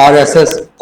RSS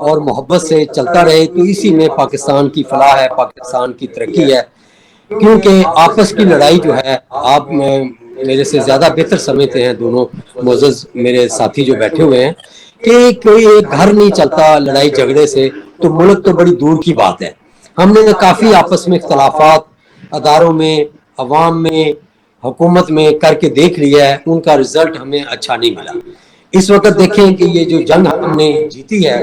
اور محبت سے چلتا رہے تو اسی میں پاکستان کی فلاح ہے، پاکستان کی ترقی ہے. کیونکہ آپس کی لڑائی جو ہے، آپ میرے سے زیادہ بہتر سمجھتے ہیں دونوں معزز میرے ساتھی جو بیٹھے ہوئے ہیں، کہ کوئی ایک گھر نہیں چلتا لڑائی جھگڑے سے تو ملک تو بڑی دور کی بات ہے. ہم نے کافی آپس میں اختلافات اداروں میں، عوام میں، حکومت میں کر کے دیکھ لیا ہے، ان کا رزلٹ ہمیں اچھا نہیں ملا. اس وقت دیکھیں کہ یہ جو جنگ ہم نے جیتی ہے،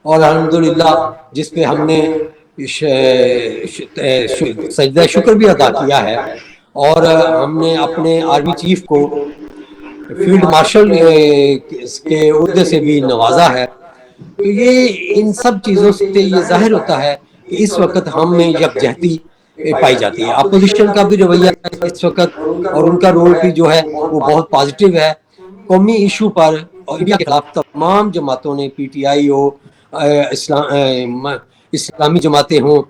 اور الحمدللہ جس پہ ہم نے سجدہ شکر بھی ادا کیا ہے، اور ہم نے اپنے آرمی چیف کو فیلڈ مارشل کے عہدے سے بھی نوازا ہے. تو یہ ان سب چیزوں سے یہ ظاہر ہوتا ہے کہ اس وقت ہم میں یکجہتی پائی جاتی ہے. اپوزیشن کا بھی رویہ اس وقت اور ان کا رول بھی جو ہے وہ بہت پازیٹیو ہے. قومی ایشو پر اور انڈیا کے خلاف تمام جماعتوں نے، پی ٹی آئی ہو، اسلامی جماعتیں ہوں،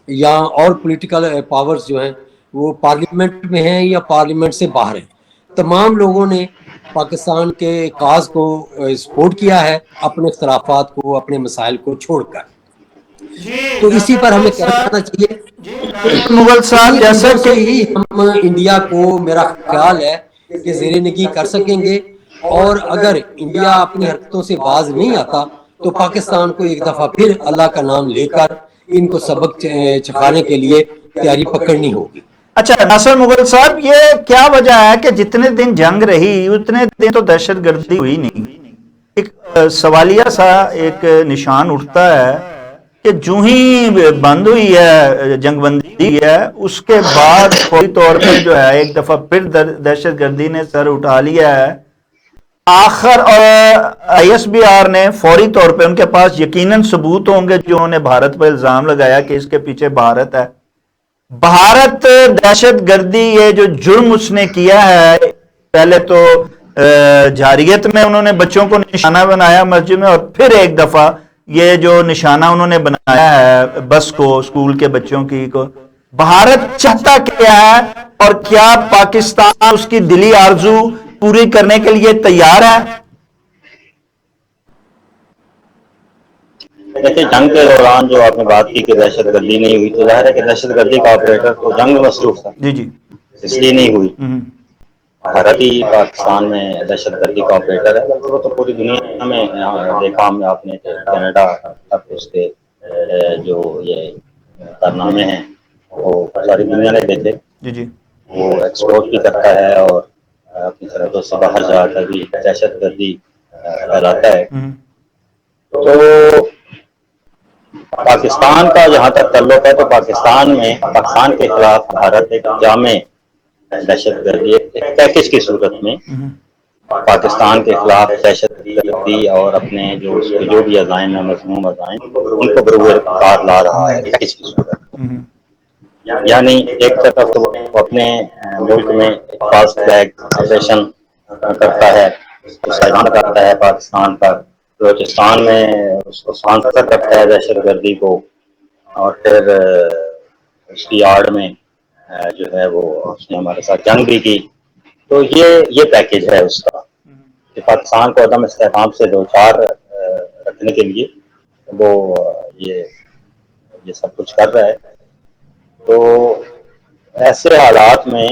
یا اور پولیٹیکل پاورز جو ہیں وہ پارلیمنٹ میں ہیں یا پارلیمنٹ سے باہر ہیں، تمام لوگوں نے پاکستان کے کاز کو سپورٹ کیا ہے، اپنے اختلافات کو، اپنے مسائل کو چھوڑ کر. تو اسی پر ہمیں کہنا چاہیے مغل کہ صاحب انہی جیسا چیزوں کہ سے ہی ہم انڈیا کو، میرا خیال ہے کہ زیر نگی کر سکیں گے. اور اگر انڈیا اپنی حرکتوں سے باز نہیں آتا تو پاکستان کو ایک دفعہ پھر اللہ کا نام لے کر ان کو سبق چکھانے کے لیے تیاری پکڑنی ہوگی. اچھا ناصر مغل صاحب، یہ کیا وجہ ہے کہ جتنے دن جنگ رہی اتنے دن تو دہشت گردی ہوئی نہیں؟ ایک سوالیہ سا ایک نشان اٹھتا ہے کہ جو ہی بند ہوئی ہے، جنگ بندی ہوئی ہے، اس کے بعد فوری طور پہ جو ہے ایک دفعہ پھر دہشت گردی نے سر اٹھا لیا ہے. آخر اور آئی ایس بی آر نے فوری طور پہ، ان کے پاس یقیناً ثبوت ہوں گے جو انہوں نے بھارت پر الزام لگایا کہ اس کے پیچھے بھارت ہے. بھارت دہشت گردی یہ جو جرم اس نے کیا ہے، پہلے تو جاریت میں انہوں نے بچوں کو نشانہ بنایا مسجد میں، اور پھر ایک دفعہ یہ جو نشانہ انہوں نے بنایا ہے بس کو، اسکول کے بچوں کی کو. بھارت چاہتا کیا ہے اور کیا پاکستان اس کی دلی آرزو پوری کرنے کے لیے تیار ہے؟ دیکھیں، جنگ کے دوران جو آپ نے بات کی کہ دہشت گردی نہیں ہوئی، تو ظاہر ہے کہ دہشت گردی کا آپریٹر تو جنگ میں مصروف تھا، جی جی. اس لیے نہیں ہوئی. ہوں. بھارت ہی پاکستان میں دہشت گردی کا آپریٹر ہے. وہ تو پوری دنیا میں دیکھا ہم نے، آپ نے کینیڈا تک اس کے جو یہ کارنامے ہیں وہ ساری دنیا نے دیکھے. جی جی. وہ ایکسپورٹ بھی کرتا ہے اور اپنی سرحدوں سے باہر جا کر بھی دہشت گردی پھیلاتا ہے. ہوں. تو پاکستان کا جہاں تک تعلق ہے تو پاکستان کے خلاف بھارت ایک جامع دہشت گردی ایک پیکج کی صورت میں ہوں. پاکستان کے خلاف دہشت گردی اور اپنے جو بھی عزائم ہیں، مضموم عزائم، ان کو بروئے کار لا رہا ہے پیکج کی صورت میں. ہوں. یعنی ایک طرف تو وہ اپنے ملک میں فاسٹ فلیگ آپریشن کرتا ہے، اس کا اعلان کرتا ہے پاکستان پر، بلوچستان میں اس کو اسپانسر کرتا ہے دہشت گردی کو، اور پھر اس کی آڑ میں جو ہے وہ اس نے ہمارے ساتھ جنگ بھی کی. تو یہ پیکج ہے اس کا کہ پاکستان کو عدم استحکام سے دو چار رکھنے کے لیے وہ یہ سب کچھ کر رہا ہے. تو ایسے حالات میں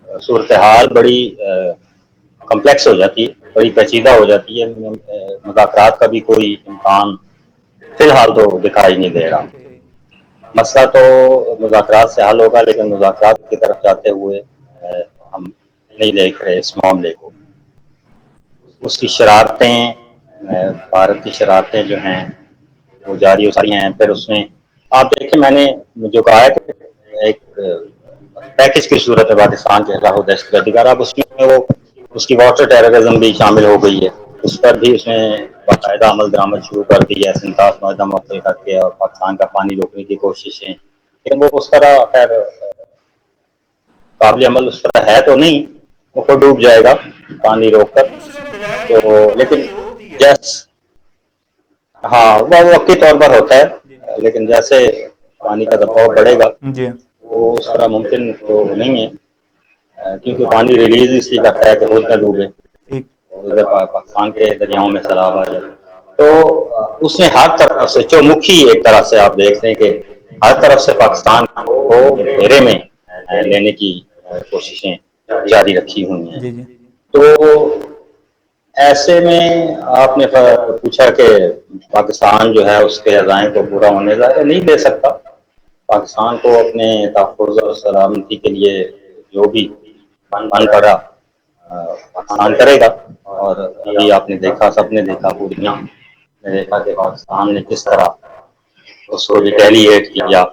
صورتحال بڑی کمپلیکس ہو جاتی ہے، بڑی پیچیدہ ہو جاتی ہے. مذاکرات کا بھی کوئی امکان فی الحال تو دکھائی نہیں دے رہا. مسئلہ تو مذاکرات سے حل ہوگا، لیکن مذاکرات کی طرف جاتے ہوئے ہم نہیں دیکھ رہے اس معاملے کو. اس کی شرارتیں، بھارت کی شرارتیں جو ہیں وہ جاری ہو ساری ہیں. پھر اس میں آپ دیکھیں، میں نے جو کہا ہے کہ ایک پیکج کی صورت ہے پاکستان کے خلاف دہشت گردی کا. اب اس میں وہ اس کی واٹر ٹیررزم بھی شامل ہو گئی ہے، اس پر بھی اس نے باقاعدہ عمل درآمد شروع کر دی ہے، سنتاس معاہدہ موخر کر کے، اور پاکستان کا پانی روکنے کی کوششیں. لیکن وہ اس طرح خیر قابل عمل اس طرح ہے تو نہیں، وہ خود ڈوب جائے گا پانی روک کر. تو لیکن ہاں وہ وقتی طور پر ہوتا ہے، لیکن جیسے پانی کا دباؤ بڑھے گا جی. وہ اس طرح ممکن تو نہیں ہے، کیونکہ پانی ریلیز اس لیے کرتا ہے کہ خود نہ ڈوبے، ٹھیک. ادھر پاکستان کے دریاؤں میں سیلاب آ جائے. تو اس نے ہر طرف سے چومکھی ایک طرح سے آپ دیکھتے ہیں کہ ہر طرف سے پاکستان کو گھیرے میں لینے کی کوششیں جاری رکھی ہوئی ہیں. جی جی تو ایسے میں آپ نے پوچھا کہ پاکستان جو ہے اس کے عزائم کو پورا ہونے نہیں دے سکتا. پاکستان کو اپنے تحفظ اور سلامتی کے لیے جو بھی بن پڑا پاکستان کرے گا. اور ابھی آپ نے دیکھا، سب نے دیکھا، پوری دنیا نے دیکھا کہ پاکستان نے کس طرح اس کو ریٹیلیٹ کیا.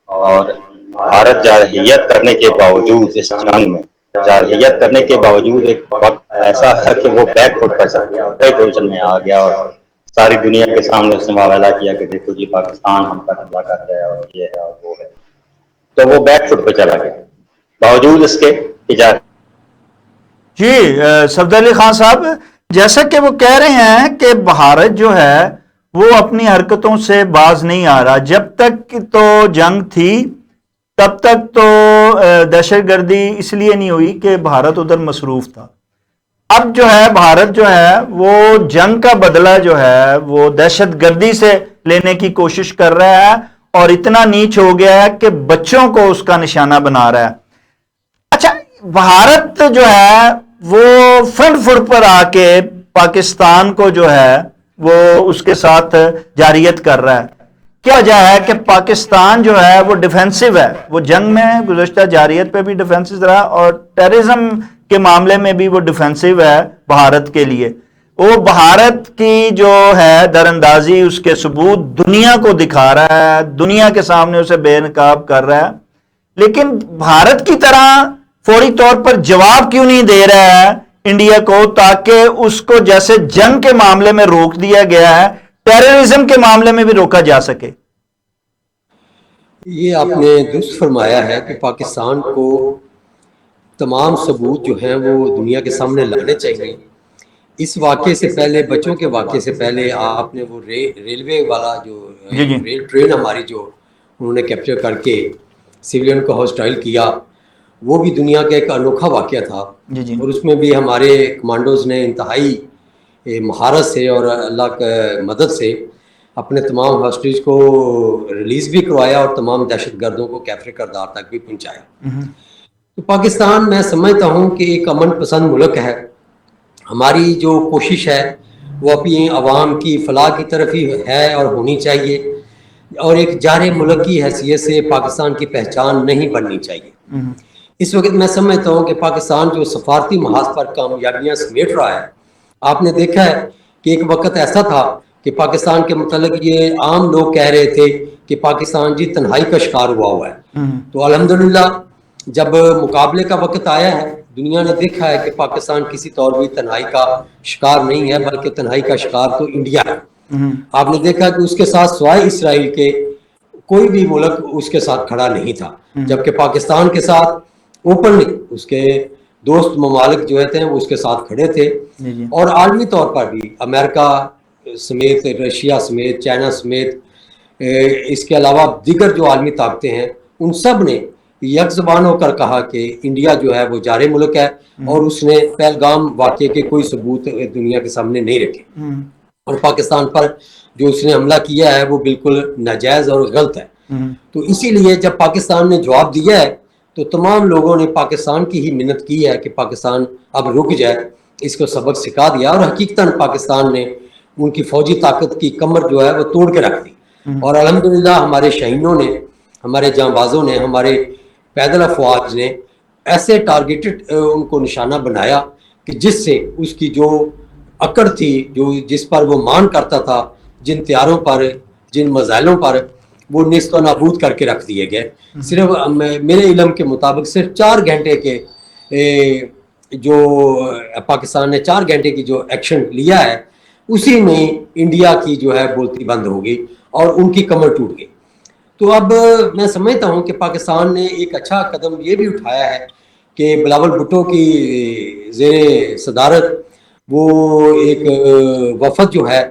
اور بھارت جارحیت کرنے کے باوجود اس جنگ میں جارحیت کرنے کے باوجود ایک وقت ایسا ہے کہ وہ بیک فٹ بیک پوزیشن میں آ گیا اور ساری دنیا کے سامنے اس نے معاملہ کیا کہ دیکھو جی پاکستان ہم پر حملہ کر رہا ہے اور یہ ہے اور وہ ہے. تو وہ بیک فٹ پہ چلا گیا باوجود اس کے کہ جی صفدر علی خان صاحب، جیسا کہ وہ کہہ رہے ہیں کہ بھارت جو ہے وہ اپنی حرکتوں سے باز نہیں آ رہا. جب تک تو جنگ تھی تب تک تو دہشت گردی اس لیے نہیں ہوئی کہ بھارت ادھر مصروف تھا. اب جو ہے بھارت جو ہے وہ جنگ کا بدلہ جو ہے وہ دہشت گردی سے لینے کی کوشش کر رہا ہے اور اتنا نیچ ہو گیا ہے کہ بچوں کو اس کا نشانہ بنا رہا ہے. اچھا، بھارت جو ہے وہ فرنٹ فٹ پر آ کے پاکستان کو جو ہے وہ اس کے ساتھ جارحیت کر رہا ہے. کیا وجہ ہے کہ پاکستان جو ہے وہ ڈیفینسو ہے؟ وہ جنگ میں گزشتہ جارحیت پہ بھی ڈیفینسو رہا اور ٹیررزم کے معاملے میں بھی وہ ڈیفینسو ہے بھارت کے لیے. وہ بھارت کی جو ہے دراندازی اس کے ثبوت دنیا کو دکھا رہا ہے، دنیا کے سامنے اسے بے نقاب کر رہا ہے. لیکن بھارت کی طرح فوری طور پر جواب کیوں نہیں دے رہا ہے انڈیا کو، تاکہ اس کو جیسے جنگ کے معاملے میں روک دیا گیا ہے ٹیررزم کے معاملے میں بھی روکا جا سکے؟ یہ آپ نے درست فرمایا ہے کہ پاکستان کو تمام ثبوت جو ہیں وہ دنیا کے سامنے لانے چاہیے. اس واقعے سے پہلے، بچوں کے واقعے سے پہلے، آپ نے وہ ریلوے والا جو جی جی ریل ٹرین ہماری جو انہوں نے کیپچر کر کے سویلین کو ہاسٹائل کیا، وہ بھی دنیا کا ایک انوکھا واقعہ تھا. جی جی اور اس میں بھی ہمارے کمانڈوز نے انتہائی مہارت سے اور اللہ کی مدد سے اپنے تمام ہاسٹیج کو ریلیز بھی کروایا اور تمام دہشت گردوں کو کیفر کردار تک بھی پہنچایا. تو پاکستان میں سمجھتا ہوں کہ ایک امن پسند ملک ہے. ہماری جو کوشش ہے وہ اپنی عوام کی فلاح کی طرف ہی ہے اور ہونی چاہیے، اور ایک جارح ملک کی حیثیت سے پاکستان کی پہچان نہیں بننی چاہیے. اس وقت میں سمجھتا ہوں کہ پاکستان جو سفارتی محاذ پر کامیابیاں سمیٹ رہا ہے، آپ نے دیکھا ہے کہ ایک وقت ایسا تھا کہ پاکستان کے متعلق یہ عام لوگ کہہ رہے تھے کہ پاکستان جی تنہائی کا شکار ہوا ہے. تو الحمدللہ جب مقابلے کا وقت آیا ہے، دنیا نے دیکھا ہے کہ پاکستان کسی طور بھی تنہائی کا شکار نہیں ہے، بلکہ تنہائی کا شکار تو انڈیا ہے. آپ نے دیکھا کہ اس کے ساتھ سوائے اسرائیل کے کوئی بھی ملک اس کے ساتھ کھڑا نہیں تھا، جبکہ پاکستان کے ساتھ اوپنلی اس کے دوست ممالک جو تھے وہ اس کے ساتھ کھڑے تھے. اور عالمی طور پر بھی امریکہ سمیت، رشیا سمیت، چائنا سمیت، اس کے علاوہ دیگر جو عالمی طاقتیں ہیں، ان سب نے یک زبان ہو کر کہا کہ انڈیا جو ہے وہ جارح ملک ہے، اور اس نے پہلگام واقعے کے کوئی ثبوت دنیا کے سامنے نہیں رکھے. اور پاکستان پر جو اس نے حملہ کیا ہے وہ بالکل ناجائز اور غلط ہے. تو اسی لیے جب پاکستان نے جواب دیا ہے تو تمام لوگوں نے پاکستان کی ہی منت کی ہے کہ پاکستان اب رک جائے، اس کو سبق سکھا دیا. اور حقیقتاً پاکستان نے ان کی فوجی طاقت کی کمر جو ہے وہ توڑ کے رکھ دی. اور الحمدللہ ہمارے شہینوں نے، ہمارے جانبازوں نے، ہمارے پیدل افواج نے ایسے ٹارگیٹڈ ان کو نشانہ بنایا کہ جس سے اس کی جو اکڑ تھی، جس پر وہ مان کرتا تھا، جن تیاروں پر، جن میزائلوں پر، وہ نیست و نابود کر کے رکھ دیے گئے. صرف میرے علم کے مطابق صرف 4 گھنٹے کے جو پاکستان نے 4 گھنٹے کی جو ایکشن لیا ہے، اسی میں انڈیا کی جو ہے بولتی بند ہو گئی اور ان کی کمر ٹوٹ گئی. تو اب میں سمجھتا ہوں کہ پاکستان نے ایک اچھا قدم یہ بھی اٹھایا ہے کہ بلاول بھٹو کی زیر صدارت وہ ایک وفد جو ہے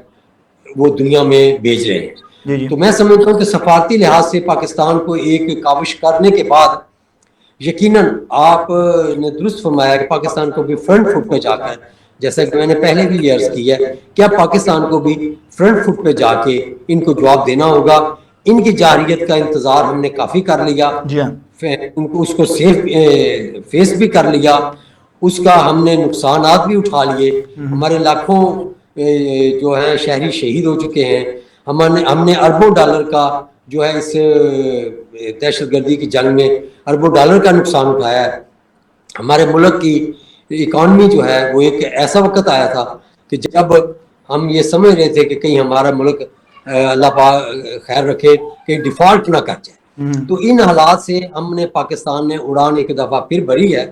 وہ دنیا میں بھیج رہے ہیں. تو میں سمجھتا ہوں کہ سفارتی لحاظ سے پاکستان کو ایک کاوش کرنے کے بعد یقیناً آپ نے درست فرمایا کہ پاکستان کو بھی فرنٹ فٹ پہ جا کر جیسا کہ میں نے پہلے بھی یہ عرض کیا ہے کہ اب پاکستان کو بھی فرنٹ فٹ پہ جا کے ان کو جواب دینا ہوگا. ان کی جارحیت کا انتظار ہم نے کافی کر لیا, ان کو اس کو فیس بھی کر لیا, اس کا ہم نے نقصانات بھی اٹھا لیے. ہمارے لاکھوں جو ہے شہری شہید ہو چکے ہیں. ہم نے اربوں ڈالر کا جو ہے اس دہشت گردی کی جنگ میں اربوں ڈالر کا نقصان اٹھایا ہے. ہمارے ملک کی اکانومی جو ہے وہ ایک ایسا وقت آیا تھا کہ جب ہم یہ سمجھ رہے تھے کہ کہیں ہمارا ملک اللہ پاک خیر رکھے کہ ڈیفالٹ نہ کر جائے. تو ان حالات سے ہم نے پاکستان نے اڑان ایک دفعہ پھر بھری ہے.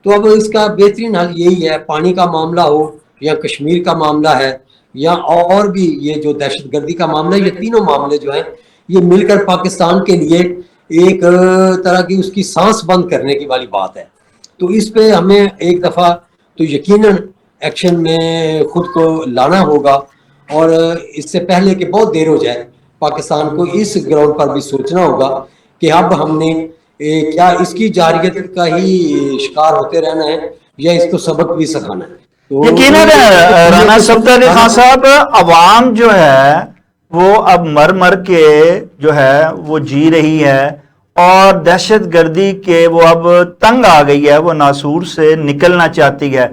تو اب اس کا بہترین حل یہی ہے, پانی کا معاملہ ہو یا کشمیر کا معاملہ ہے یا اور بھی یہ جو دہشت گردی کا معاملہ ہے, یہ تینوں معاملے جو ہیں یہ مل کر پاکستان کے لیے ایک طرح کی اس کی سانس بند کرنے کی والی بات ہے. تو اس پہ ہمیں ایک دفعہ تو یقیناً ایکشن میں خود کو لانا ہوگا, اور اس سے پہلے کہ بہت دیر ہو جائے پاکستان کو اس گراؤنڈ پر بھی سوچنا ہوگا کہ اب ہم نے کیا اس کی جارحیت کا ہی شکار ہوتے رہنا ہے یا اس کو سبق بھی سکھانا ہے. یقیناً رانا صفدر علی خان صاحب, عوام جو ہے وہ اب مر کے جو ہے وہ جی رہی ہے, اور دہشت گردی کے وہ اب تنگ آ گئی ہے, وہ ناسور سے نکلنا چاہتی ہے.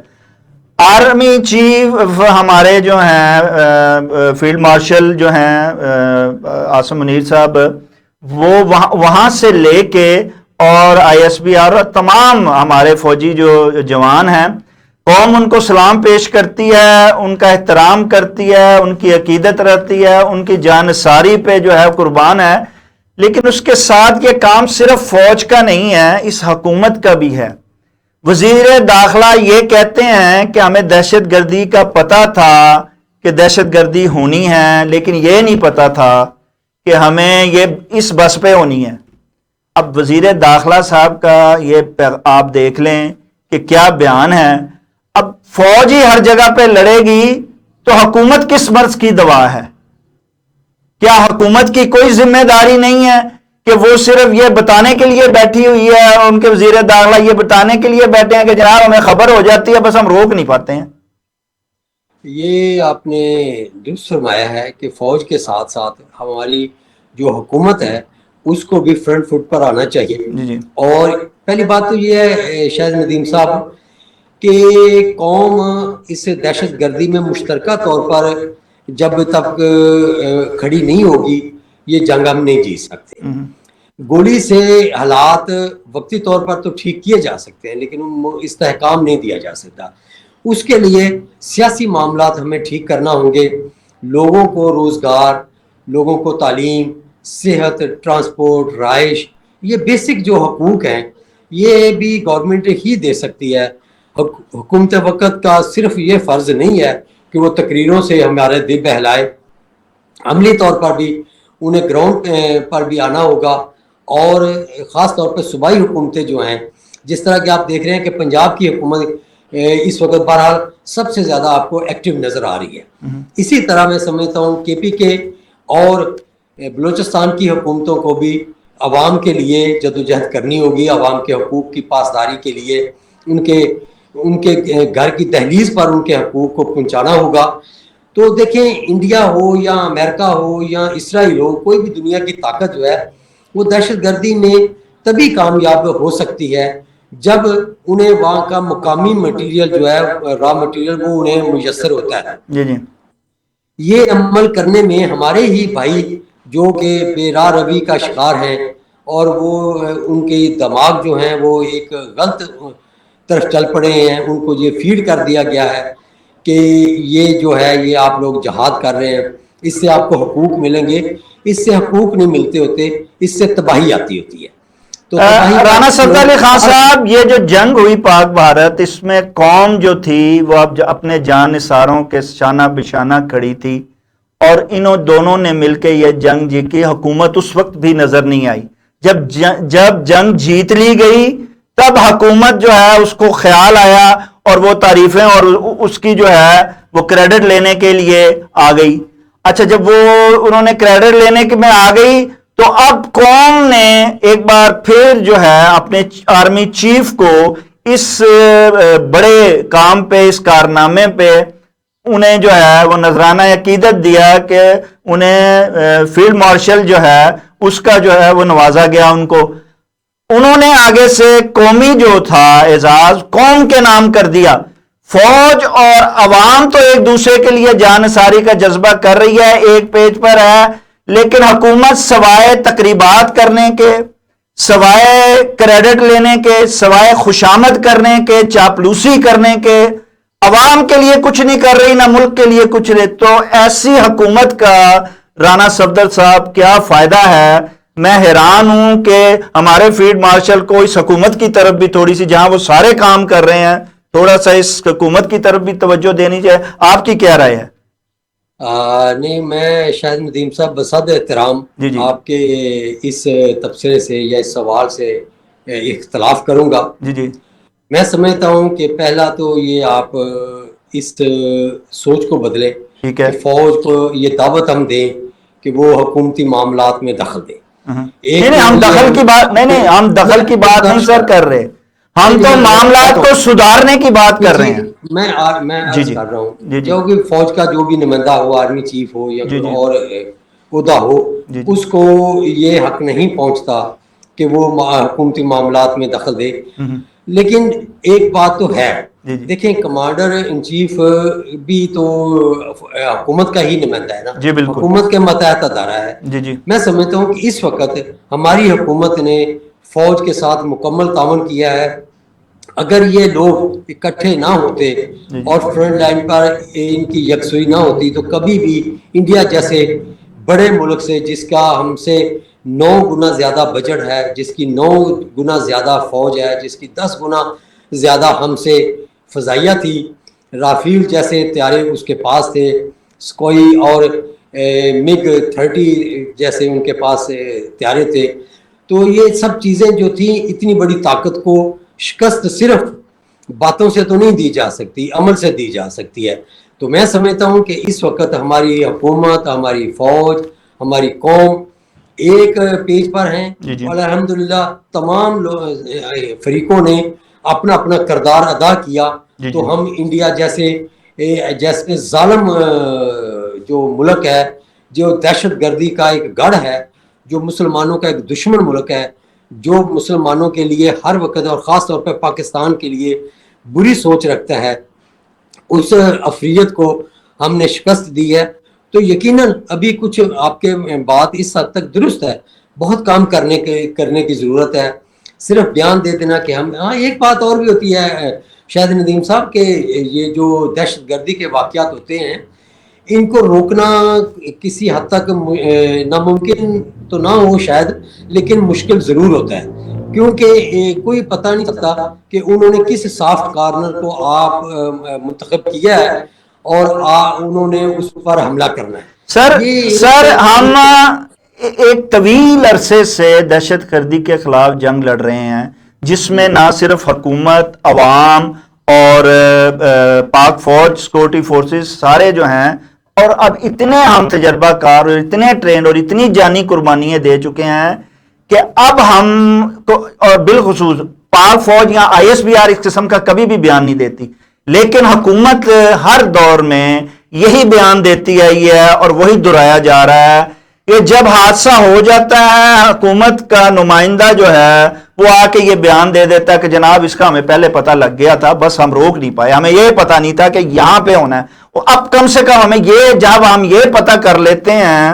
آرمی چیف ہمارے جو ہیں فیلڈ مارشل جو ہیں عاصم منیر صاحب, وہ وہاں سے لے کے اور ISPR اور تمام ہمارے فوجی جو جوان ہیں, قوم ان کو سلام پیش کرتی ہے, ان کا احترام کرتی ہے, ان کی عقیدت رہتی ہے, ان کی جانثاری پہ جو ہے قربان ہے. لیکن اس کے ساتھ یہ کام صرف فوج کا نہیں ہے, اس حکومت کا بھی ہے. وزیر داخلہ یہ کہتے ہیں کہ ہمیں دہشت گردی کا پتہ تھا کہ دہشت گردی ہونی ہے, لیکن یہ نہیں پتا تھا کہ ہمیں یہ اس بس پہ ہونی ہے. اب وزیر داخلہ صاحب کا یہ آپ دیکھ لیں کہ کیا بیان ہے. اب فوج ہی ہر جگہ پہ لڑے گی تو حکومت کس مرض کی دوا ہے؟ کیا حکومت کی کوئی ذمہ داری نہیں ہے کہ وہ صرف یہ بتانے کے لیے بیٹھی ہوئی ہے, اور ان کے وزیر داخلہ یہ بتانے کے لیے بیٹھے ہیں کہ جناب ہمیں خبر ہو جاتی ہے, بس ہم روک نہیں پاتے ہیں؟ یہ آپ نے درست فرمایا ہے کہ فوج کے ساتھ ساتھ ہماری جو حکومت ہے اس کو بھی فرنٹ فٹ پر آنا چاہیے. جی. اور پہلی بات تو یہ ہے شاہد ندیم صاحب کہ قوم اس دہشت گردی میں مشترکہ طور پر جب تک کھڑی نہیں ہوگی یہ جنگ ہم نہیں جیت سکتے. گولی سے حالات وقتی طور پر تو ٹھیک کیے جا سکتے ہیں, لیکن استحکام نہیں دیا جا سکتا. اس کے لیے سیاسی معاملات ہمیں ٹھیک کرنا ہوں گے. لوگوں کو روزگار, لوگوں کو تعلیم, صحت, ٹرانسپورٹ, رہائش, یہ بیسک جو حقوق ہیں یہ بھی گورنمنٹ ہی دے سکتی ہے. حکومت وقت کا صرف یہ فرض نہیں ہے کہ وہ تقریروں سے ہمارے دل بہلائے, عملی طور پر بھی انہیں گراؤنڈ پر بھی آنا ہوگا. اور خاص طور پہ صوبائی حکومتیں جو ہیں, جس طرح کہ آپ دیکھ رہے ہیں کہ پنجاب کی حکومت اس وقت بہرحال سب سے زیادہ آپ کو ایکٹیو نظر آ رہی ہے. اسی طرح میں سمجھتا ہوں KPK اور بلوچستان کی حکومتوں کو بھی عوام کے لیے جدوجہد کرنی ہوگی, عوام کے حقوق کی پاسداری کے لیے ان کے گھر کی دہلیز پر ان کے حقوق کو پہنچانا ہوگا. تو دیکھیں انڈیا ہو یا امریکہ ہو یا اسرائیل ہو, کوئی بھی دنیا کی طاقت جو ہے وہ دہشت گردی میں تبھی کامیاب ہو سکتی ہے جب انہیں وہاں کا مقامی مٹیریل جو ہے را مٹیریل وہ انہیں میسر ہوتا ہے. جی. یہ عمل کرنے میں ہمارے ہی بھائی جو کہ بے راہ روی کا شکار ہیں اور وہ ان کے دماغ جو ہیں وہ ایک غلط طرف چل پڑے ہیں, ان کو یہ فیڈ کر دیا گیا ہے کہ یہ جو ہے یہ آپ لوگ جہاد کر رہے ہیں, اس سے آپ کو حقوق ملیں گے. اس سے حقوق نہیں ملتے ہوتے, اس سے تباہی آتی ہوتی ہے. تو رانا صفدر علی خان صاحب, یہ جو جنگ ہوئی پاک بھارت, اس میں قوم جو تھی وہ اب اپنے جان نثاروں کے شانہ بشانہ کھڑی تھی, اور انہوں دونوں نے مل کے یہ جنگ جیتی. حکومت اس وقت بھی نظر نہیں آئی. جب جنگ جیت لی گئی تب حکومت جو ہے اس کو خیال آیا اور وہ تعریفیں اور اس کی جو ہے وہ کریڈٹ لینے کے لیے آ گئی. اچھا, جب وہ انہوں نے کریڈٹ لینے کے میں آ گئی تو اب قوم نے ایک بار پھر جو ہے اپنے آرمی چیف کو اس بڑے کام پہ، اس کارنامے پہ انہیں جو ہے وہ نذرانہ عقیدت دیا کہ انہیں فیلڈ مارشل جو ہے اس کا جو ہے وہ نوازا گیا ان کو. انہوں نے آگے سے قومی جو تھا اعزاز قوم کے نام کر دیا. فوج اور عوام تو ایک دوسرے کے لیے جانثاری کا جذبہ کر رہی ہے، ایک پیج پر ہے، لیکن حکومت سوائے تقریبات کرنے کے، سوائے کریڈٹ لینے کے، سوائے خوشامد کرنے کے، چاپلوسی کرنے کے، عوام کے لیے کچھ نہیں کر رہی، نہ ملک کے لیے کچھ نہیں. تو ایسی حکومت کا رانا صفدر صاحب کیا فائدہ ہے؟ میں حیران ہوں کہ ہمارے فیلڈ مارشل کو اس حکومت کی طرف بھی تھوڑی سی، جہاں وہ سارے کام کر رہے ہیں، تھوڑا سا اس حکومت کی طرف بھی توجہ دینی چاہیے. آپ کی کیا رائے ہے؟ نہیں، میں شاہد ندیم صاحب بصد احترام جی جی آپ کے اس تبصرے سے یا اس سوال سے اختلاف کروں گا. جی جی میں سمجھتا ہوں کہ پہلا تو یہ آپ اس سوچ کو بدلیں ٹھیک ہے. کہ فوج کو یہ دعوت ہم دیں کہ وہ حکومتی معاملات میں دخل دیں. نہیں، ہم دخل کی بات نہیں، ہم دخل کی بات نہیں سر کر رہے، ہم تو معاملات کو سدھارنے کی بات کر رہے ہیں. میں عرض کر رہا ہوں جو کہ فوج کا جو بھی نمائندہ ہو، آرمی چیف ہو یا کوئی اور عہدہ ہو، اس کو یہ حق نہیں پہنچتا کہ وہ حکومتی معاملات میں دخل دے. لیکن ایک بات تو ہے، دیکھیں کمانڈر ان چیف بھی تو حکومت کا ہی نمائندہ ہے نا، حکومت کے ماتحت ادارہ ہے. میں سمجھتا ہوں کہ اس وقت ہماری حکومت نے فوج کے ساتھ مکمل تعاون کیا ہے. اگر یہ لوگ اکٹھے نہ ہوتے اور فرنٹ لائن پر ان کی یکسوئی نہ ہوتی تو کبھی بھی انڈیا جیسے بڑے ملک سے، جس کا ہم سے 9 گنا زیادہ بجٹ ہے، جس کی 9 گنا زیادہ فوج ہے، جس کی 10 گنا زیادہ ہم سے فضائیہ تھی، رافیل جیسے طیارے اس کے پاس تھے، سکوئی اور مگ 30 جیسے ان کے پاس طیارے تھے. تو یہ سب چیزیں جو تھیں، اتنی بڑی طاقت کو شکست صرف باتوں سے تو نہیں دی جا سکتی، عمل سے دی جا سکتی ہے. تو میں سمجھتا ہوں کہ اس وقت ہماری حکومت، ہماری فوج، ہماری قوم ایک پیج پر ہیں اور الحمدللہ تمام فریقوں نے اپنا اپنا کردار ادا کیا. تو ہم انڈیا جیسے ظالم جو ملک ہے، جو دہشت گردی کا ایک گڑھ ہے، جو مسلمانوں کا ایک دشمن ملک ہے، جو مسلمانوں کے لیے ہر وقت اور خاص طور پہ پاکستان کے لیے بری سوچ رکھتا ہے، اس افریت کو ہم نے شکست دی ہے. تو یقیناً ابھی کچھ آپ کے بات اس حد تک درست ہے، بہت کام کرنے کی ضرورت ہے. صرف بیان دے دینا کہ ہم، ہاں ایک بات اور بھی ہوتی ہے شاہد ندیم صاحب کہ یہ جو دہشت گردی کے واقعات ہوتے ہیں، ان کو روکنا کسی حد تک ناممکن تو نہ ہو شاید، لیکن مشکل ضرور ہوتا ہے، کیونکہ کوئی پتہ نہیں چلتا کہ انہوں نے کس سافٹ کارنر کو آپ منتخب کیا ہے اور انہوں نے اس پر حملہ کرنا ہے. سر ہم ایک طویل عرصے سے دہشت گردی کے خلاف جنگ لڑ رہے ہیں، جس میں نہ صرف حکومت، عوام اور پاک فوج، سیکورٹی فورسز سارے جو ہیں، اور اب اتنے ہم تجربہ کار اور اتنے ٹرینڈ اور اتنی جانی قربانیاں دے چکے ہیں کہ اب ہم کو، اور بالخصوص پاک فوج یا ISBR اس قسم کا کبھی بھی بیان نہیں دیتی، لیکن حکومت ہر دور میں یہی بیان دیتی آئی ہے اور وہی دہرایا جا رہا ہے کہ جب حادثہ ہو جاتا ہے، حکومت کا نمائندہ جو ہے وہ آ کے یہ بیان دے دیتا ہے کہ جناب اس کا ہمیں پہلے پتہ لگ گیا تھا، بس ہم روک نہیں پائے، ہمیں یہ پتہ نہیں تھا کہ یہاں پہ ہونا ہے. اب کم سے کم ہمیں یہ، جب ہم یہ پتہ کر لیتے ہیں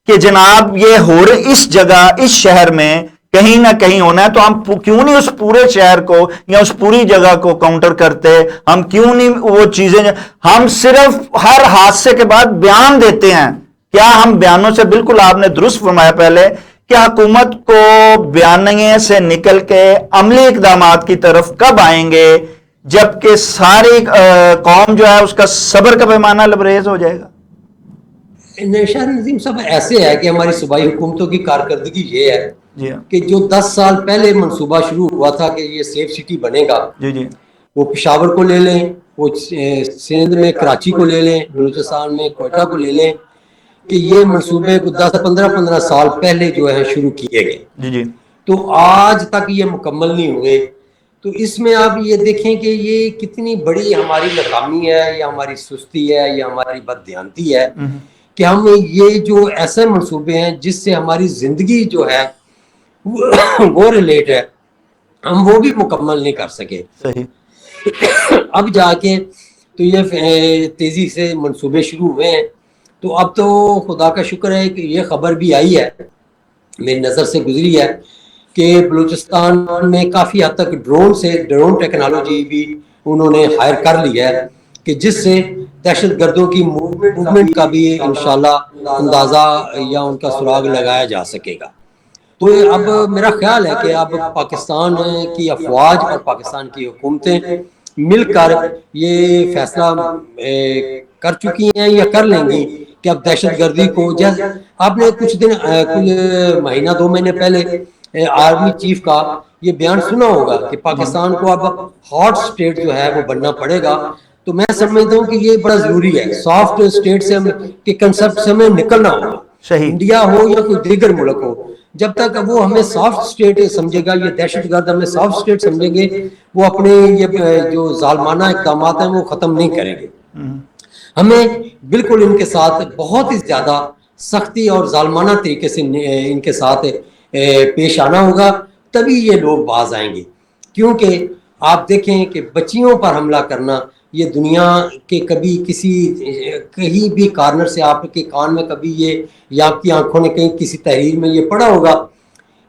کہ جناب یہ ہو رہے اس جگہ، اس شہر میں کہیں نہ کہیں ہونا ہے، تو ہم کیوں نہیں اس پورے شہر کو یا اس پوری جگہ کو کاؤنٹر کرتے؟ ہم کیوں نہیں وہ چیزیں، ہم صرف ہر حادثے کے بعد بیان دیتے ہیں. کیا ہم بیانوں سے، بالکل آپ نے درست فرمایا پہلے کہ حکومت کو بیانیے سے نکل کے عملی اقدامات کی طرف کب آئیں گے جبکہ ساری قوم جو ہے اس کا صبر کا پیمانہ لبریز ہو جائے گا؟ شاہد نظیم صاحب ایسے ہے کہ ہماری صوبائی حکومتوں کی کارکردگی یہ ہے جی ہاں، کہ جو 10 سال پہلے منصوبہ شروع ہوا تھا کہ یہ سیف سٹی بنے گا، جی وہ پشاور کو لے لیں، وہ سندھ میں کراچی کو لے لیں، بلوچستان میں کوئٹہ کو لے لیں، کہ یہ منصوبے کو 10-15 سال پہلے جو ہے شروع کیے گئے، جی تو آج تک یہ مکمل نہیں ہوئے. تو اس میں آپ یہ دیکھیں کہ یہ کتنی بڑی ہماری ناکامی ہے یا ہماری سستی ہے یا ہماری بددھیانتی ہے کہ ہم یہ جو ایسے منصوبے ہیں جس سے ہماری زندگی جو ہے وہ ریلیٹ ہے، ہم وہ بھی مکمل نہیں کر سکے. صحیح. اب جا کے تو یہ تیزی سے منصوبے شروع ہوئے ہیں. تو اب تو خدا کا شکر ہے کہ یہ خبر بھی آئی ہے، میری نظر سے گزری ہے، کہ بلوچستان میں کافی حد تک ڈرون ٹیکنالوجی بھی انہوں نے ہائر کر لی ہے، کہ جس سے دہشت گردوں کی موومنٹ کا بھی انشاءاللہ اندازہ یا ان کا سراغ لگایا جا سکے گا. تو اب میرا خیال ہے کہ اب پاکستان کی افواج اور پاکستان کی حکومتیں مل کر یہ فیصلہ کر چکی ہیں یا کر لیں گی کہ اب دہشت گردی کو، جیسے آپ نے کچھ مہینہ 2 مہینے پہلے آرمی چیف کا یہ بیان سنا ہوگا کہ پاکستان کو اب ہاٹ سٹیٹ جو ہے وہ بننا پڑے گا. تو میں سمجھتا ہوں کہ یہ بڑا ضروری ہے، سافٹ سٹیٹ سے کے کنسپٹ سے ہمیں نکلنا ہوگا. صحیح. انڈیا ہو یا کوئی دیگر ملک ہو، جب تک وہ ہمیں سافٹ سٹیٹ سمجھے گا، یہ دہشت گرد ہمیں سافٹ سٹیٹ سمجھیں گے، وہ اپنے یہ جو ظالمانہ اقدامات ہیں وہ ختم نہیں کریں گے. ہمیں بالکل ان کے ساتھ بہت ہی زیادہ سختی اور ظالمانہ طریقے سے ان کے ساتھ پیش آنا ہوگا، تبھی یہ لوگ باز آئیں گے. کیونکہ آپ دیکھیں کہ بچیوں پر حملہ کرنا یہ دنیا کے کبھی کہیں بھی کارنر سے آپ کے کان میں کبھی یہ یا آپ کی آنکھوں نے کہیں کسی تحریر میں یہ پڑھا ہوگا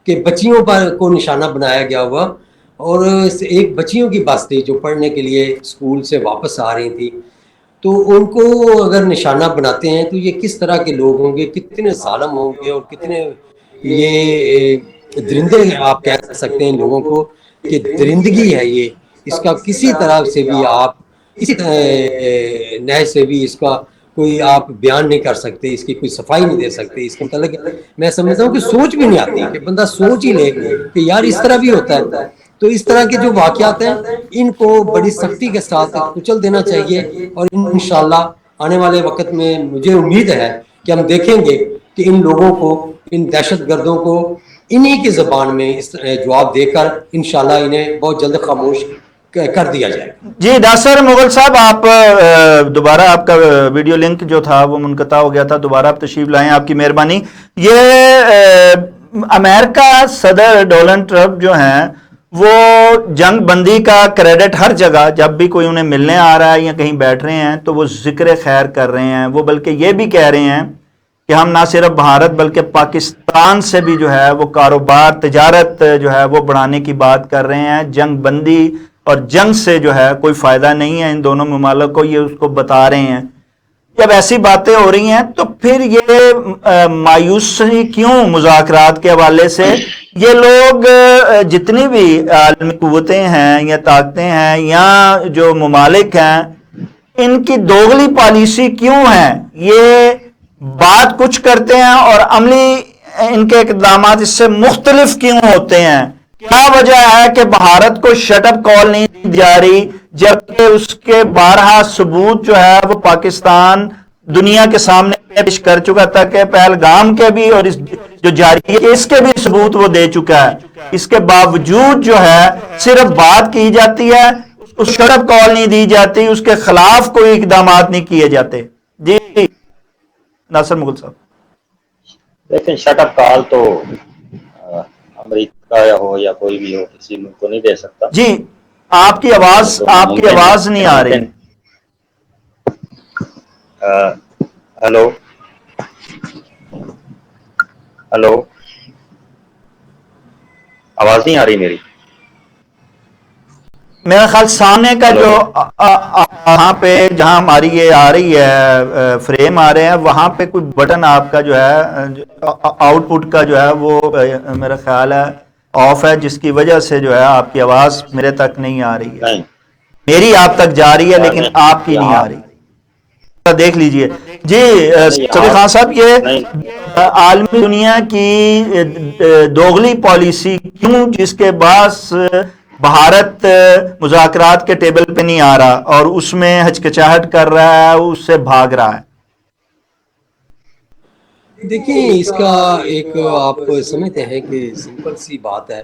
کہ بچیوں پر کو نشانہ بنایا گیا ہوا. اور ایک بچیوں کی بس تھی جو پڑھنے کے لیے اسکول سے واپس آ رہی تھی، تو ان کو اگر نشانہ بناتے ہیں تو یہ کس طرح کے لوگ ہوں گے، کتنے ظالم ہوں گے، اور کتنے یہ درندے آپ کہہ سکتے ہیں لوگوں کو کہ درندگی ہے یہ. اس کا کسی طرح سے بھی آپ کسی نئے سے بھی اس کا کوئی آپ بیان نہیں کر سکتے، اس کی کوئی صفائی نہیں دے سکتے. اس کے متعلق میں سمجھتا ہوں کہ سوچ بھی نہیں آتی کہ بندہ سوچ ہی لے کہ یار اس طرح بھی ہوتا ہے. تو اس طرح کے جو واقعات ہیں ان کو بڑی سختی کے ساتھ کچل دینا چاہیے، اور انشاءاللہ آنے والے وقت میں مجھے امید ہے کہ ہم دیکھیں گے کہ ان لوگوں کو، ان دہشت گردوں کو انہی کی زبان میں جواب دے کر انشاءاللہ انہیں بہت جلد خاموش کر دیا جائے. جی ناصر مغل صاحب، آپ دوبارہ آپ کا ویڈیو لنک جو تھا وہ منقطع ہو گیا تھا، دوبارہ آپ تشریف لائیں، آپ کی مہربانی. یہ امریکہ صدر ڈونلڈ ٹرمپ جو ہیں وہ جنگ بندی کا کریڈٹ ہر جگہ جب بھی کوئی انہیں ملنے آ رہا ہے یا کہیں بیٹھ رہے ہیں تو وہ ذکر خیر کر رہے ہیں. وہ بلکہ یہ بھی کہہ رہے ہیں کہ ہم نہ صرف بھارت بلکہ پاکستان سے بھی جو ہے وہ کاروبار تجارت جو ہے وہ بڑھانے کی بات کر رہے ہیں. جنگ بندی اور جنگ سے جو ہے کوئی فائدہ نہیں ہے ان دونوں ممالک کو، یہ اس کو بتا رہے ہیں. جب ایسی باتیں ہو رہی ہیں تو پھر یہ مایوسی کیوں مذاکرات کے حوالے سے؟ یہ لوگ جتنی بھی عالمی قوتیں ہیں یا طاقتیں ہیں یا جو ممالک ہیں، ان کی دوغلی پالیسی کیوں ہے؟ یہ بات کچھ کرتے ہیں اور عملی ان کے اقدامات اس سے مختلف کیوں ہوتے ہیں؟ کیا وجہ ہے کہ بھارت کو شٹ اپ کال نہیں دی جا رہی جبکہ اس کے بارہا ثبوت جو ہے وہ پاکستان دنیا کے سامنے پیش کر چکا تھا کہ پہلگام کے بھی اور جو جاری ہے اس کے بھی ثبوت وہ دے چکا ہے؟ اس کے باوجود جو ہے صرف بات کی جاتی ہے، اس شٹ اپ کال نہیں دی جاتی، اس کے خلاف کوئی اقدامات نہیں کیے جاتے. جی ناصر مغل صاحب. لیکن شٹ اپ کال تو امریکہ ہو یا کوئی بھی ہو کسی ملک کو نہیں دے سکتا. جی آپ کی آواز نہیں آ رہی. ہلو ہلو، آواز نہیں آ رہی میری؟ میرا خیال سامنے کا جو وہاں پہ جہاں ہماری یہ آ رہی ہے فریم آ رہے ہیں وہاں پہ کوئی بٹن آپ کا جو ہے آؤٹ پٹ کا جو ہے وہ میرا خیال ہے آف ہے، جس کی وجہ سے جو ہے آپ کی آواز میرے تک نہیں آ رہی ہے. نہیں، میری آپ تک جا رہی ہے لیکن آپ کی نہیں آ رہی. دیکھ لیجئے. جی صدیق خان صاحب، یہ عالمی دنیا کی دوغلی پالیسی کیوں جس کے باعث بھارت مذاکرات کے ٹیبل پہ نہیں آ رہا اور اس میں ہچکچاہٹ کر رہا ہے، اس سے بھاگ رہا ہے؟ دیکھیں اس کا ایک آپ سمجھتے ہیں کہ سمپل سی بات ہے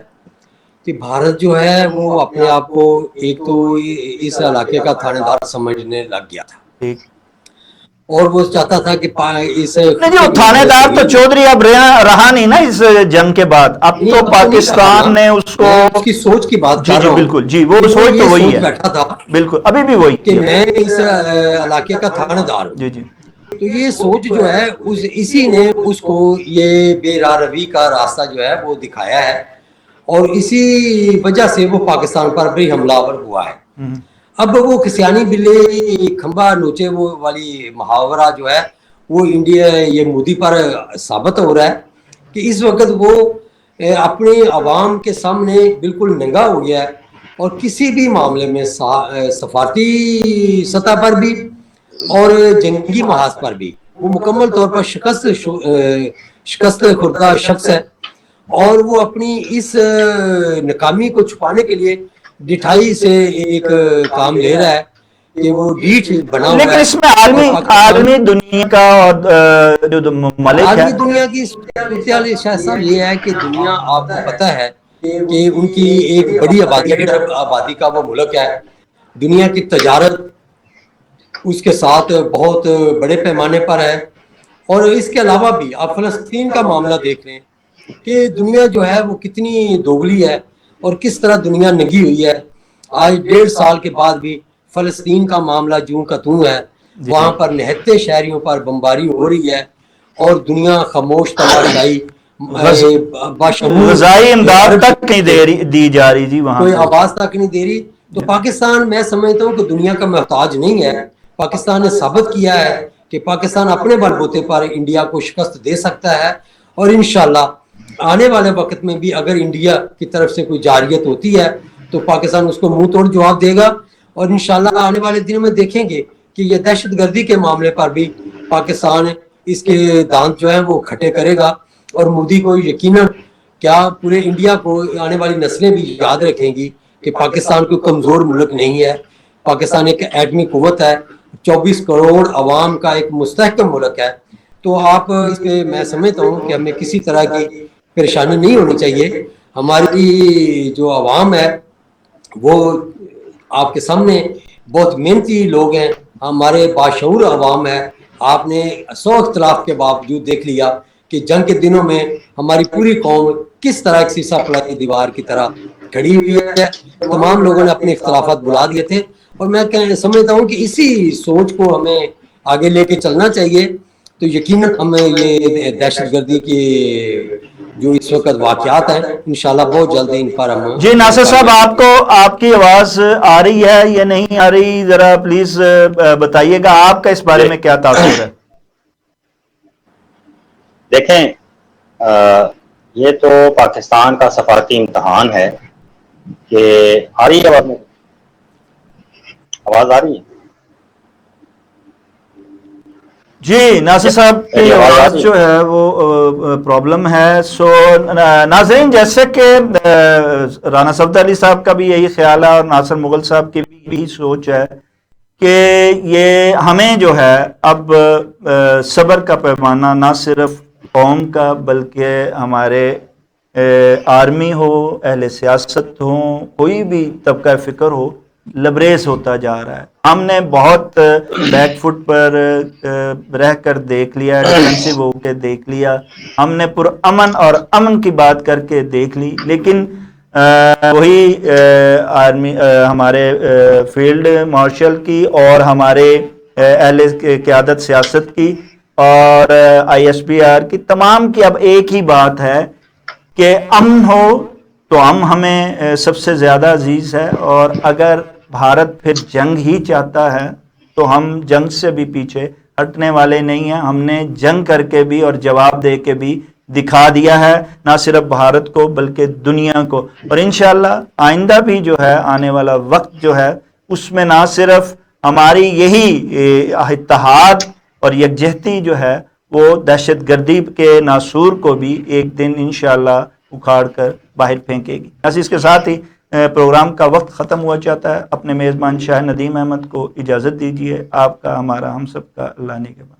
کہ بھارت جو ہے وہ اپنے آپ کو ایک تو اس علاقے کا تھانے دار سمجھنے لگ گیا تھا، ٹھیک اور وہ چاہتا تھا کہ اس نہیں جی، وہ تھانے دار تو چودھری اب رہا نہیں نا اس جنگ کے بعد، اب تو پاکستان نے اس کو، اس کی سوچ کی بات جی کر جی رہا ہوں، بالکل جی، وہ سوچ تو وہی ہے، بیٹھا تھا بالکل ابھی بھی وہی کہ ہے میں اس علاقے کا تھانے دار ہوں. جی جی تو یہ سوچ جو ہے اسی نے اس کو یہ بے راہ روی کا راستہ جو ہے وہ دکھایا ہے، اور اسی وجہ سے وہ پاکستان پر بھی حملہ آور ہوا ہے. اب وہ کسیانی بلے کھمبا نوچے وہ والی محاورہ جو ہے وہ انڈیا یہ مودی پر ثابت ہو رہا ہے کہ اس وقت وہ اپنے عوام کے سامنے بالکل ننگا ہو گیا ہے، اور کسی بھی معاملے میں سفارتی سطح پر بھی اور جنگی محاذ پر بھی وہ مکمل طور پر شکست خوردہ شخص ہے، اور وہ اپنی اس ناکامی کو چھپانے کے لیے ڈٹھائی سے ایک کام لے رہا ہے کہ وہ ڈیٹ بنا ہوا لیکن ہے. اس میں عالمی دنیا کا اور جو ملک ہے، عالمی دنیا کی صورتحال شاہ صاحب یہ ہے کہ دنیا آپ کو پتہ ہے کہ ان کی ایک بڑی آبادی کا وہ ملک ہے. دنیا کی تجارت اس کے ساتھ بہت بڑے پیمانے پر ہے، اور اس کے علاوہ بھی آپ فلسطین کا معاملہ دیکھ رہے ہیں کہ دنیا جو ہے وہ کتنی دوگلی ہے اور کس طرح دنیا نگی ہوئی ہے. آج 1.5 سال کے بعد بھی فلسطین کا معاملہ جوں کا توں ہے، وہاں پر نہتے شہریوں پر بمباری ہو رہی ہے، اور دنیا خاموش تماشائی غذائی امداد تک نہیں دی جا رہی جی، وہاں کوئی سے آواز تک نہیں دے رہی. تو پاکستان میں سمجھتا ہوں کہ دنیا کا محتاج نہیں ہے. پاکستان نے ثابت کیا ہے کہ پاکستان اپنے بل بوتے پر انڈیا کو شکست دے سکتا ہے، اور انشاءاللہ آنے والے وقت میں بھی اگر انڈیا کی طرف سے کوئی جارحیت ہوتی ہے تو پاکستان اس کو منہ توڑ جواب دے گا. اور انشاءاللہ آنے والے دنوں میں دیکھیں گے کہ یہ دہشت گردی کے معاملے پر بھی پاکستان اس کے دانت جو ہیں وہ کھٹے کرے گا، اور مودی کو یقیناً کیا پورے انڈیا کو آنے والی نسلیں بھی یاد رکھیں گی کہ پاکستان کوئی کمزور ملک نہیں ہے. پاکستان ایک ایٹمی قوت ہے، 24 کروڑ عوام کا ایک مستحکم ملک ہے. تو آپ اس پہ میں سمجھتا ہوں کہ ہمیں کسی طرح کی پریشانی نہیں ہونی چاہیے. ہماری جو عوام ہے وہ آپ کے سامنے بہت محنتی لوگ ہیں، ہمارے باشعور عوام ہے. آپ نے 100 اختلاف کے باوجود دیکھ لیا کہ جنگ کے دنوں میں ہماری پوری قوم کس طرح ایک سیسا پڑائی دیوار کی طرح کھڑی ہوئی ہے. تمام لوگوں نے اپنے اختلافات بلا دیے تھے، اور میں سمجھتا ہوں کہ اسی سوچ کو ہمیں آگے لے کے چلنا چاہیے. تو یقیناً ہمیں یہ دہشت گردی کی جو اس وقت واقعات ہیں انشاءاللہ بہت جلدی ان پر ہم جی ناصر صاحب، آپ کو آپ کی آواز آ رہی ہے یا نہیں آ رہی، ذرا پلیز بتائیے گا آپ کا اس بارے میں کیا تاثر ہے. دیکھیں، یہ تو پاکستان کا سفارتی امتحان ہے کہ آ رہی ہے آواز آ رہی ہے. جی ناصر صاحب کی آواز جو ہے وہ پرابلم ہے. سو ناظرین، جیسے کہ رانا صفدر علی صاحب کا بھی یہی خیال ہے اور ناصر مغل صاحب کی بھی سوچ ہے کہ یہ ہمیں جو ہے اب صبر کا پیمانہ نہ صرف قوم کا بلکہ ہمارے آرمی ہو، اہل سیاست ہوں، کوئی بھی طبقہ فکر ہو، لبریز ہوتا جا رہا ہے. ہم نے بہت بیک فٹ پر رہ کر دیکھ لیا، ڈیفینسو ہو کے دیکھ لیا، ہم نے پرامن اور امن کی بات کر کے دیکھ لی، لیکن وہی آرمی ہمارے فیلڈ مارشل کی اور ہمارے اہل قیادت سیاست کی اور ISPR کی تمام کی اب ایک ہی بات ہے کہ امن ہو تو ہمیں سب سے زیادہ عزیز ہے، اور اگر بھارت پھر جنگ ہی چاہتا ہے تو ہم جنگ سے بھی پیچھے ہٹنے والے نہیں ہیں. ہم نے جنگ کر کے بھی اور جواب دے کے بھی دکھا دیا ہے، نہ صرف بھارت کو بلکہ دنیا کو. اور انشاءاللہ آئندہ بھی جو ہے آنے والا وقت جو ہے اس میں نہ صرف ہماری یہی اتحاد اور یکجہتی جو ہے وہ دہشت گردی کے ناسور کو بھی ایک دن انشاءاللہ اکھاڑ کر باہر پھینکے گی. بس اس کے ساتھ ہی پروگرام کا وقت ختم ہوا چاہتا ہے. اپنے میزبان شاہ ندیم احمد کو اجازت دیجیے. آپ کا، ہمارا، ہم سب کا اللہ نے کے بعد.